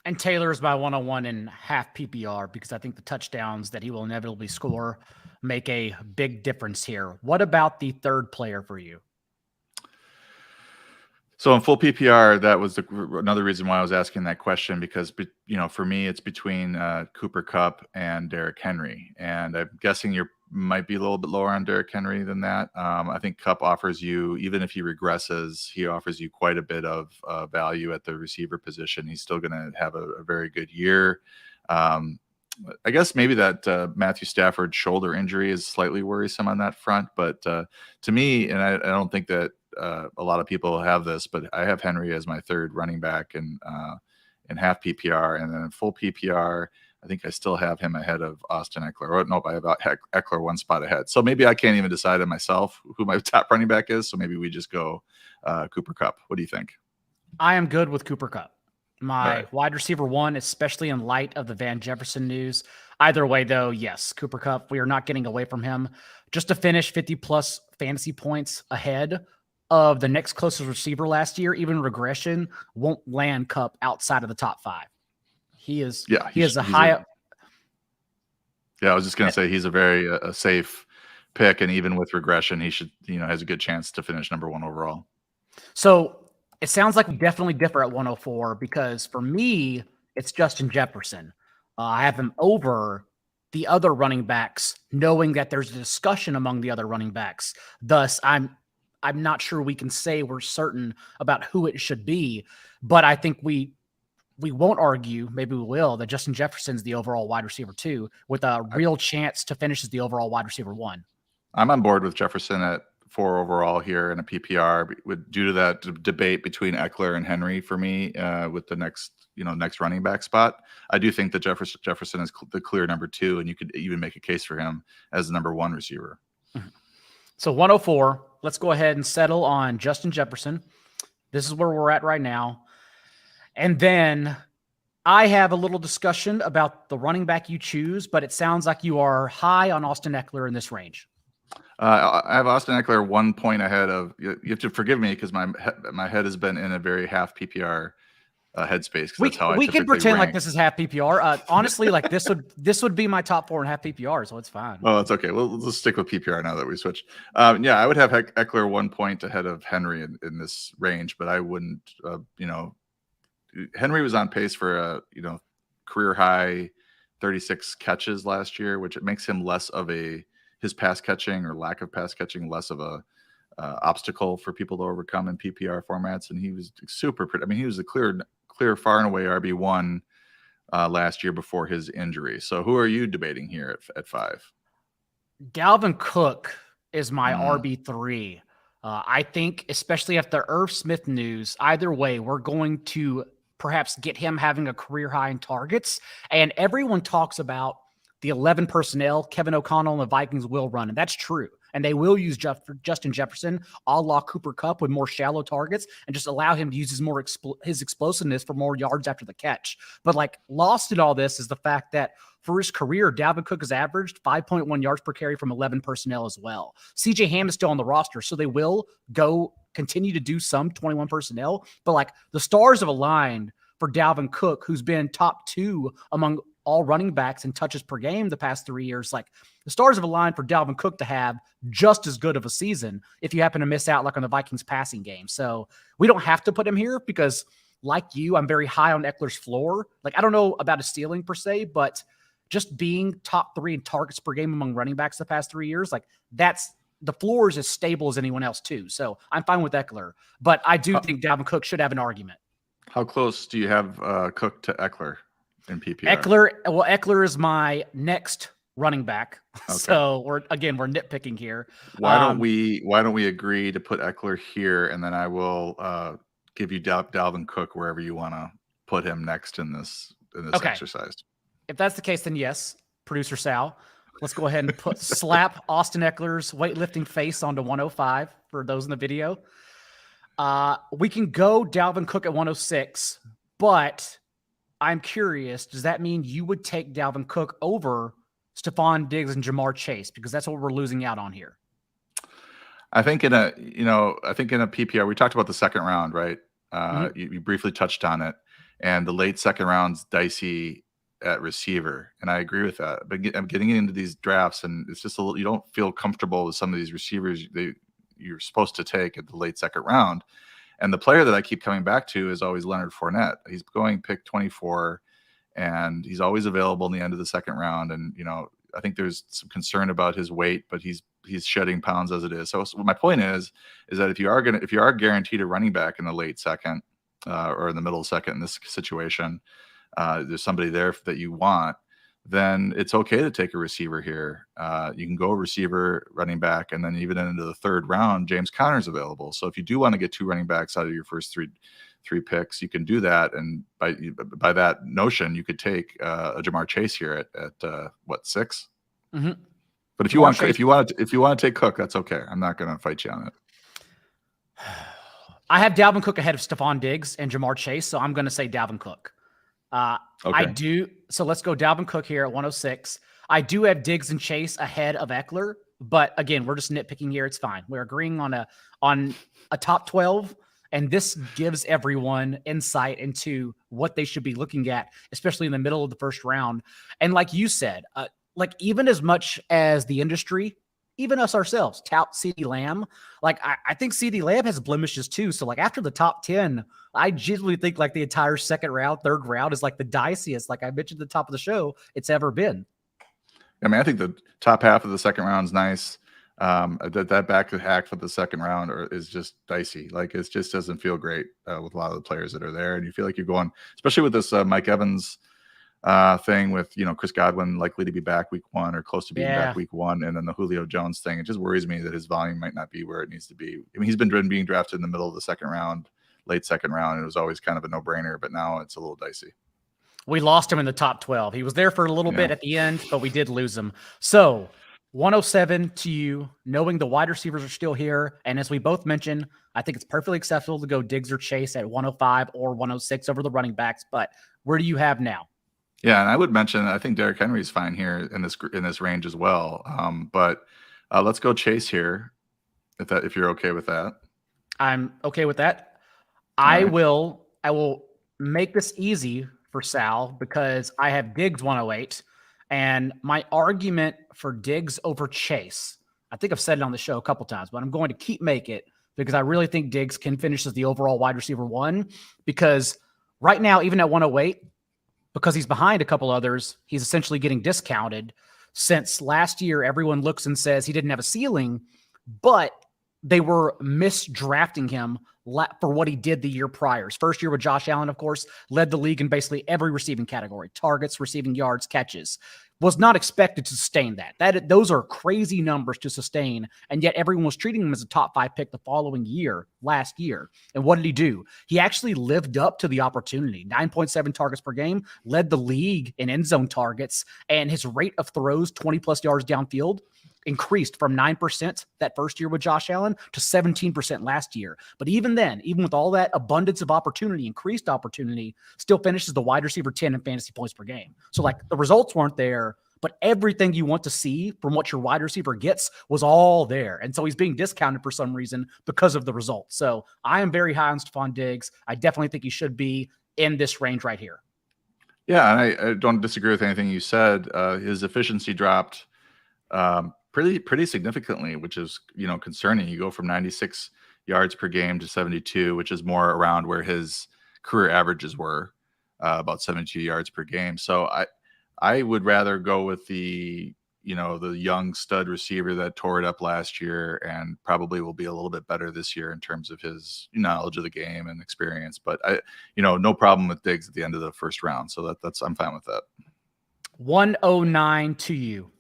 And Taylor is my 101 in half PPR because I think the touchdowns that he will inevitably score make a big difference here. What about the third player for you? So in full PPR, that was another reason why I was asking that question, because for me, it's between Cooper Kupp and Derrick Henry, and I'm guessing you might be a little bit lower on Derrick Henry than that. I think Kupp offers you, even if he regresses, he offers you quite a bit of value at the receiver position. He's still going to have a very good year. I guess maybe that Matthew Stafford shoulder injury is slightly worrisome on that front, but to me, and I don't think that a lot of people have this, but I have Henry as my third running back in half PPR, and then in full PPR, I think I still have him ahead of Austin Eckler. Or nope, I have Eckler one spot ahead. So maybe I can't even decide on myself who my top running back is. So maybe we just go Cooper Kupp. What do you think? I am good with Cooper Kupp. My right. wide receiver one, especially in light of the Van Jefferson news. Either way, though, yes, Cooper Kupp, we are not getting away from him. Just to finish 50-plus fantasy points ahead of the next closest receiver last year, even regression won't land Kupp outside of the top 5. He is a high up. Yeah, I was just going to say he's a very safe pick, and even with regression, he should, has a good chance to finish number 1 overall. So it sounds like we definitely differ at 104, because for me, it's Justin Jefferson. I have him over the other running backs, knowing that there's a discussion among the other running backs. Thus, I'm not sure we can say we're certain about who it should be, but I think we won't argue, maybe we will, that Justin Jefferson's the overall wide receiver 2 with a real chance to finish as the overall wide receiver 1. I'm on board with Jefferson at 4 overall here in a PPR, due to that debate between Eckler and Henry for me with the next running back spot. I do think that Jefferson is the clear number 2, and you could even make a case for him as the number 1 receiver. So 104, let's go ahead and settle on Justin Jefferson. This is where we're at right now. And then I have a little discussion about the running back you choose, but it sounds like you are high on Austin Eckler in this range. I have Austin Eckler 1 point ahead of. You have to forgive me because my head has been in a very half PPR headspace. We can pretend like this is half PPR. Honestly, like this would be my top 4 in half PPR, so it's fine. Oh, it's okay. Well, let's stick with PPR now that we switched. Yeah, I would have Eckler 1 point ahead of Henry in this range, but I wouldn't. Henry was on pace for a career high 36 catches last year, which it makes him less of his pass catching or lack of pass catching less of a obstacle for people to overcome in PPR formats. And he was super. I mean, he was the clear far and away RB1 last year before his injury. So who are you debating here at 5? Dalvin Cook is my RB3. I think, especially after Irv Smith news, either way, we're going to perhaps get him having a career high in targets. And everyone talks about the 11 personnel Kevin O'Connell and the Vikings will run, and that's true. And they will use Justin Jefferson a la Cooper Kupp with more shallow targets and just allow him to use his explosiveness for more yards after the catch. But like lost in all this is the fact that for his career, Dalvin Cook has averaged 5.1 yards per carry from 11 personnel as well. CJ Ham is still on the roster, so they will continue to do some 21 personnel. But like the stars have aligned for Dalvin Cook, who's been top 2 among all running backs in touches per game the past 3 years. Like the stars have aligned for Dalvin Cook to have just as good of a season if you happen to miss out like on the Vikings passing game. So we don't have to put him here because like you, I'm very high on Eckler's floor. Like I don't know about his ceiling per se, but just being top 3 in targets per game among running backs the past 3 years, like that's the floor is as stable as anyone else too. So I'm fine with Eckler, but I do think Dalvin Cook should have an argument. How close do you have Cook to Eckler in PPR? Eckler is my next running back. Okay. So we're nitpicking here. Why don't we agree to put Eckler here, and then I will give you Dalvin Cook wherever you want to put him next in this exercise. If that's the case, then yes, producer Sal, let's go ahead and slap Austin Eckler's weightlifting face onto 105 for those in the video. We can go Dalvin Cook at 106, but I'm curious, does that mean you would take Dalvin Cook over Stephon Diggs and Jamar Chase? Because that's what we're losing out on here. I think in a PPR, we talked about the second round, right? You briefly touched on it. and the late second round's dicey at receiver. And I agree with that. But I'm getting into these drafts, and it's just you don't feel comfortable with some of these receivers you're supposed to take at the late second round. And the player that I keep coming back to is always Leonard Fournette. He's going pick 24, and he's always available in the end of the second round. And, I think there's some concern about his weight, but he's shedding pounds as it is. So my point is that if you are guaranteed a running back in the late second or in the middle second in this situation, there's somebody there that you want, then it's okay to take a receiver here. You can go receiver, running back, and then even into the third round, James Conner's available. So if you do want to get 2 running backs out of your first three picks, you can do that. And by that notion, you could take a Jamar Chase here at what, 6? Mm-hmm. But if you want to take Cook, that's okay. I'm not going to fight you on it. I have Dalvin Cook ahead of Stephon Diggs and Jamar Chase, so I'm going to say Dalvin Cook. Okay. I do. So let's go Dalvin Cook here at 106. I do have Diggs and Chase ahead of Eckler, but again, we're just nitpicking here. It's fine. We're agreeing on a top 12, and this gives everyone insight into what they should be looking at, especially in the middle of the first round. And like you said, even as much as the industry, even us ourselves, tout CeeDee Lamb, I think CeeDee Lamb has blemishes too. So after the top 10, I generally think the entire second round, third round is the diciest, like I mentioned at the top of the show, it's ever been. I mean, I think the top half of the second round is nice. That back hack for the second round is just dicey. It just doesn't feel great with a lot of the players that are there. And you feel like you're going, especially with this Mike Evans thing with, Chris Godwin likely to be back week 1 or close to being back week 1. And then the Julio Jones thing, it just worries me that his volume might not be where it needs to be. I mean, he's been being drafted in the middle of the second round, late second round. And it was always kind of a no-brainer, but now it's a little dicey. We lost him in the top 12. He was there for a little bit at the end, but we did lose him. So 107 to you, knowing the wide receivers are still here. And as we both mentioned, I think it's perfectly acceptable to go Diggs or Chase at 105 or 106 over the running backs. But where do you have now? Yeah, and I would mention I think Derrick Henry is fine here in this range as well. But let's go Chase here, if you're okay with that. I'm okay with that. I will make this easy for Sal because I have Diggs 108, and my argument for Diggs over Chase, I think I've said it on the show a couple times, but I'm going to make it because I really think Diggs can finish as the overall wide receiver 1 because right now, even at 108, because he's behind a couple others, he's essentially getting discounted since last year. Everyone looks and says he didn't have a ceiling, but they were misdrafting him for what he did the year prior. His first year with Josh Allen, of course, led the league in basically every receiving category, targets, receiving yards, catches. Was not expected to sustain that. Those are crazy numbers to sustain, and yet everyone was treating him as a top 5 pick the following year, last year. And what did he do? He actually lived up to the opportunity. 9.7 targets per game, led the league in end zone targets, and his rate of throws 20-plus yards downfield increased from 9% that first year with Josh Allen to 17% last year. But even then, even with all that abundance of opportunity, increased opportunity, still finishes the wide receiver 10 in fantasy points per game. So the results weren't there, but everything you want to see from what your wide receiver gets was all there. And so he's being discounted for some reason because of the results. So I am very high on Stephon Diggs. I definitely think he should be in this range right here. Yeah, and I don't disagree with anything you said. His efficiency dropped pretty significantly, which is, concerning. You go from 96 yards per game to 72, which is more around where his career averages were, about 72 yards per game. So I would rather go with the young stud receiver that tore it up last year and probably will be a little bit better this year in terms of his knowledge of the game and experience. But no problem with Diggs at the end of the first round. So I'm fine with that. 109 to you.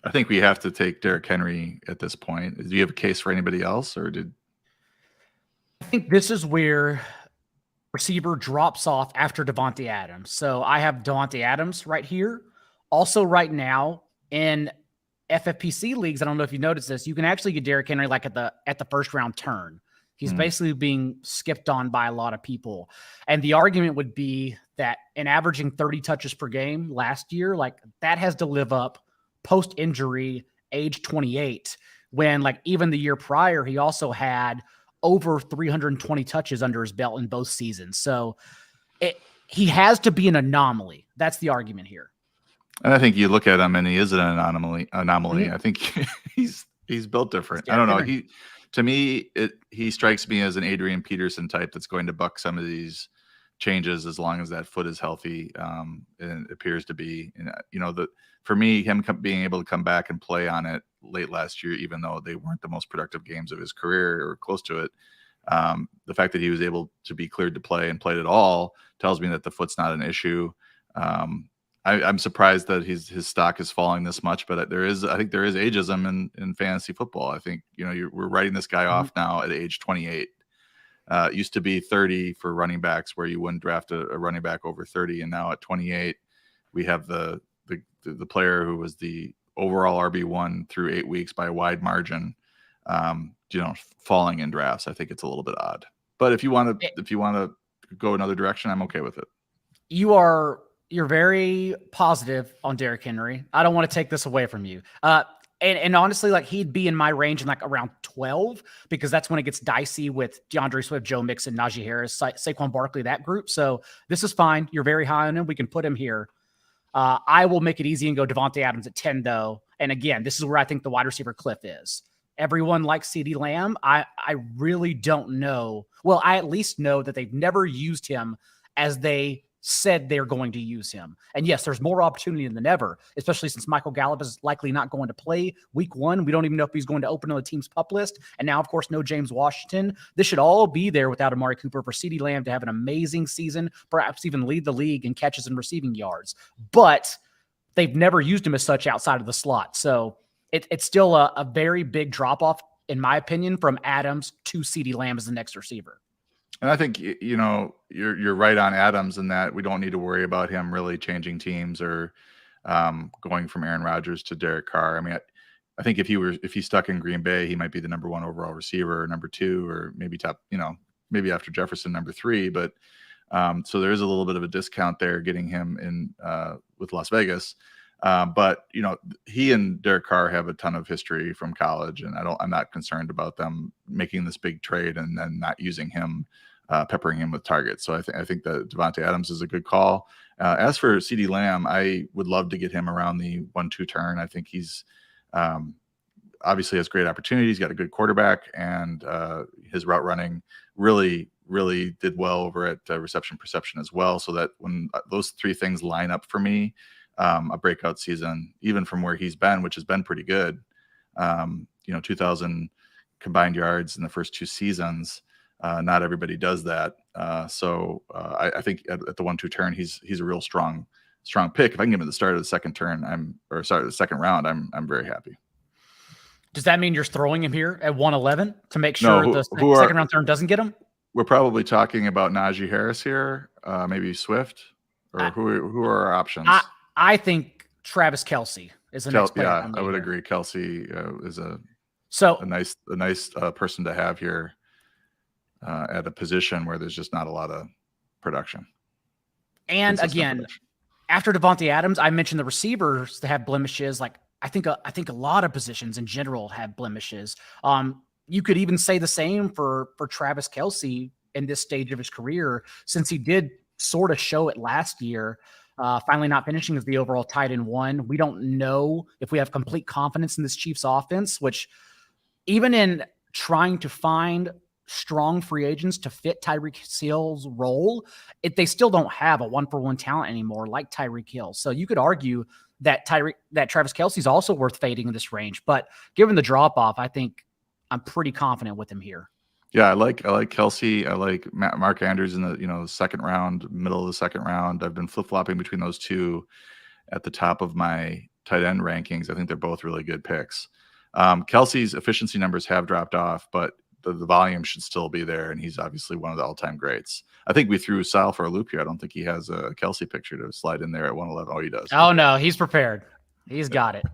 I think we have to take Derrick Henry at this point. Do you have a case for anybody else, or I think this is where receiver drops off after Davante Adams. So I have Davante Adams right here. Also right now in FFPC leagues, I don't know if you noticed this, you can actually get Derrick Henry at the first round turn. He's basically being skipped on by a lot of people. And the argument would be that in averaging 30 touches per game last year, that has to live up post-injury, age 28, when even the year prior, he also had over 320 touches under his belt in both seasons. So he has to be an anomaly. That's the argument here. And I think you look at him and he is an anomaly. Mm-hmm. I think he's built different. I don't know. To me, he strikes me as an Adrian Peterson type that's going to buck some of these changes as long as that foot is healthy. And it appears to be, for me, him being able to come back and play on it late last year, even though they weren't the most productive games of his career or close to it. The fact that he was able to be cleared to play and played at all tells me that the foot's not an issue. I'm surprised that his stock is falling this much, but I think there is ageism in fantasy football. I think, we're writing this guy off now at age 28. It used to be 30 for running backs where you wouldn't draft a running back over 30. And now at 28, we have the player who was the overall RB1 through 8 weeks by a wide margin, falling in drafts. I think it's a little bit odd, but if you want to go another direction, I'm okay with it. You're very positive on Derrick Henry. I don't want to take this away from you. And honestly, like, he'd be in my range in like around 12, because that's when it gets dicey with DeAndre Swift, Joe Mixon, Najee Harris, Saquon Barkley, that group. So this is fine. You're very high on him. We can put him here. I will make it easy and go Davante Adams at 10, though. And again, this is where I think the wide receiver cliff is. Everyone likes CeeDee Lamb. I really don't know. Well, I at least know that they've never used him as they said they're going to use him. And yes, there's more opportunity than ever, especially since Michael Gallup is likely not going to play week 1. We don't even know if he's going to open on the team's PUP list. And now, of course, no James Washington. This should all be there without Amari Cooper for CeeDee Lamb to have an amazing season, perhaps even lead the league in catches and receiving yards. But they've never used him as such outside of the slot. So it's still a very big drop-off, in my opinion, from Adams to CeeDee Lamb as the next receiver. And I think, you're right on Adams in that we don't need to worry about him really changing teams or going from Aaron Rodgers to Derek Carr. I mean, I think if he's stuck in Green Bay, he might be the number 1 overall receiver, or number 2, or maybe maybe after Jefferson, number 3. But so there is a little bit of a discount there getting him in with Las Vegas. But he and Derek Carr have a ton of history from college, and I'm not concerned about them making this big trade and then not using him, peppering him with targets. So I think that Davante Adams is a good call. As for CeeDee Lamb, I would love to get him around the 1-2 turn. I think he's obviously has great opportunities. He's got a good quarterback, and his route running really did well over at reception perception as well. So that when those 3 things line up for me, a breakout season, even from where he's been, which has been pretty good, 2,000 combined yards in the first 2 seasons. Not everybody does that. So I think at the 1-2 turn, he's a real strong pick. If I can get him at the start of the second the second round, I'm very happy. Does that mean you're throwing him here at 111 to make sure the second round turn doesn't get him? We're probably talking about Najee Harris here, maybe Swift, or who are our options? I think Travis Kelce is the next player. Yeah, I would agree. Kelce is a nice person to have here at a position where there's just not a lot of production. And again, after Davante Adams, I mentioned the receivers that have blemishes. Like, I think a lot of positions in general have blemishes. You could even say the same for Travis Kelce in this stage of his career, since he did sort of show it last year. Finally not finishing as the overall tight end 1. We don't know if we have complete confidence in this Chiefs offense, which even in trying to find strong free agents to fit Tyreek Hill's role, they still don't have a 1-for-1 talent anymore like Tyreek Hill. So you could argue that Travis Kelce is also worth fading in this range. But given the drop off, I think I'm pretty confident with him here. Yeah, I like Kelce. I like Mark Andrews in the second round, middle of the second round. I've been flip-flopping between those 2 at the top of my tight end rankings. I think they're both really good picks. Kelce's efficiency numbers have dropped off, but the volume should still be there, and he's obviously one of the all-time greats. I think we threw Sal for a loop here. I don't think he has a Kelce picture to slide in there at 111. Oh, he does. Oh, no, he's prepared. He's got it.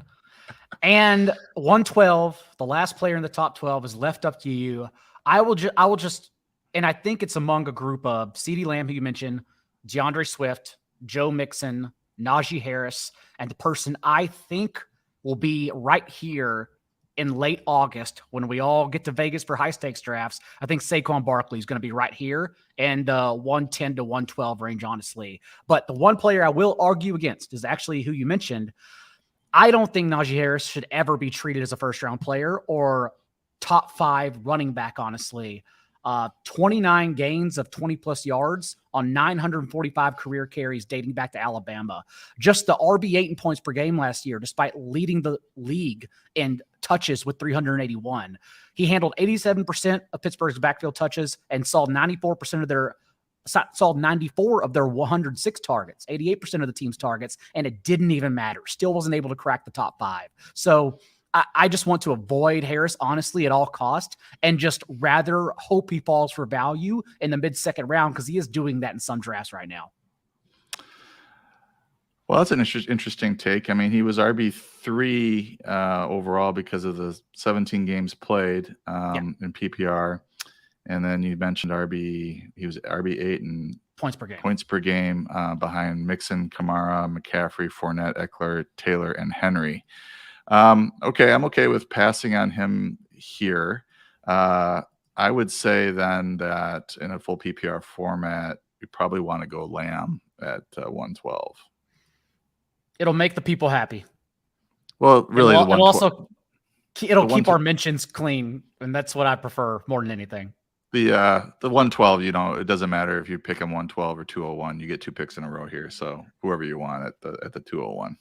And 112, the last player in the top 12, is left up to you. I will just, and I think it's among a group of CeeDee Lamb, who you mentioned, DeAndre Swift, Joe Mixon, Najee Harris, and the person I think will be right here in late August, when we all get to Vegas for high stakes drafts, I think Saquon Barkley is going to be right here in the 110 to 112 range, honestly. But the one player I will argue against is actually who you mentioned. I don't think Najee Harris should ever be treated as a first-round player or top 5 running back, honestly. 29 gains of 20-plus yards on 945 career carries dating back to Alabama. Just the RB8 in points per game last year, despite leading the league in touches with 381. He handled 87% of Pittsburgh's backfield touches and saw 94 of their 106 targets, 88% of the team's targets, and it didn't even matter. Still wasn't able to crack the top 5. So I just want to avoid Harris, honestly, at all cost, and just rather hope he falls for value in the mid-second round, because he is doing that in some drafts right now. Well, that's an interesting take. I mean, he was RB3 overall because of the 17 games played in PPR. And then you mentioned he was RB8 in points per game behind Mixon, Kamara, McCaffrey, Fournette, Eckler, Taylor, and Henry. Okay, I'm okay with passing on him here. I would say then that in a full PPR format, you probably want to go Lamb at 112. It'll make the people happy. Well, really, it'll keep our mentions clean, and that's what I prefer more than anything. The 112, it doesn't matter if you pick him 112 or 201. You get 2 picks in a row here, so whoever you want at the 201.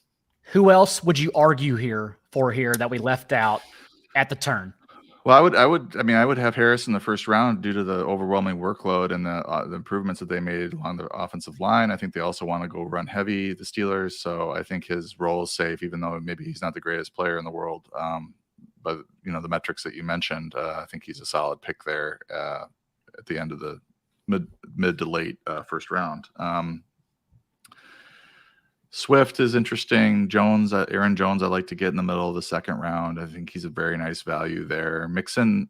Who else would you argue here that we left out at the turn? Well, I would have Harris in the first round due to the overwhelming workload and the improvements that they made on the offensive line. I think they also want to go run heavy, the Steelers. So I think his role is safe, even though maybe he's not the greatest player in the world. But the metrics that you mentioned, I think he's a solid pick there at the end of the mid to late first round. Swift is interesting. Aaron Jones, I like to get in the middle of the second round. I think he's a very nice value there. Mixon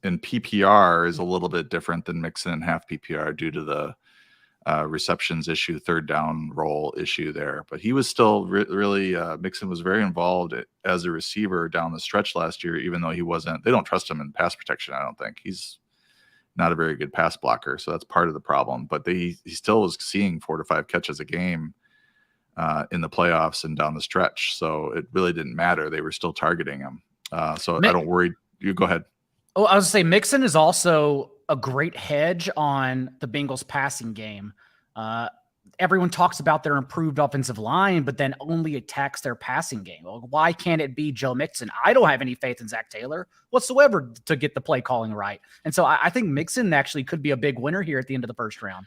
in PPR is a little bit different than Mixon in half PPR due to the receptions issue, third down role issue there. But he was still really Mixon was very involved as a receiver down the stretch last year, even though they don't trust him in pass protection. I don't think he's not a very good pass blocker. So that's part of the problem. But he still was seeing 4 to 5 catches a game in the playoffs and down the stretch. So it really didn't matter. They were still targeting him. So I don't worry. You go ahead. Oh, I was going to say Mixon is also a great hedge on the Bengals passing game. Everyone talks about their improved offensive line, but then only attacks their passing game. Well, why can't it be Joe Mixon? I don't have any faith in Zach Taylor whatsoever to get the play calling right. And so I think Mixon actually could be a big winner here at the end of the first round.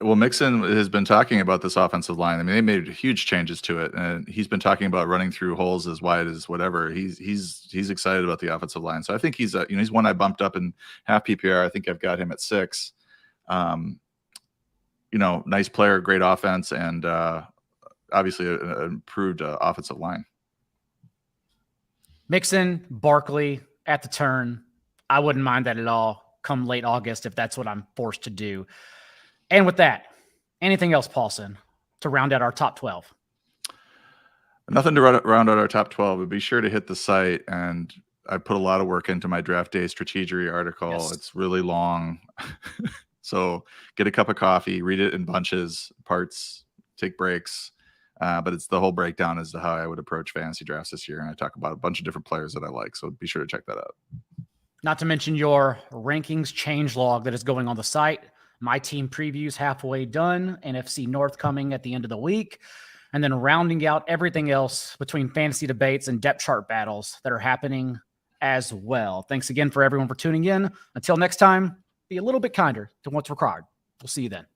Well, Mixon has been talking about this offensive line. I mean, they made huge changes to it, and he's been talking about running through holes as wide as whatever. He's excited about the offensive line. So I think he's one I bumped up in half PPR. I think I've got him at 6. Nice player, great offense, and obviously an improved offensive line. Mixon, Barkley at the turn. I wouldn't mind that at all come late August if that's what I'm forced to do. And with that, anything else, Paulsen, to round out our top 12? Nothing to round out our top 12, but be sure to hit the site. And I put a lot of work into my draft day strategy article. Yes. It's really long. So get a cup of coffee, read it in bunches, parts, take breaks. But it's the whole breakdown as to how I would approach fantasy drafts this year. And I talk about a bunch of different players that I like. So be sure to check that out. Not to mention your rankings change log that is going on the site. My team previews halfway done, NFC North coming at the end of the week, and then rounding out everything else between fantasy debates and depth chart battles that are happening as well. Thanks again for everyone for tuning in. Until next time, be a little bit kinder to what's required. We'll see you then.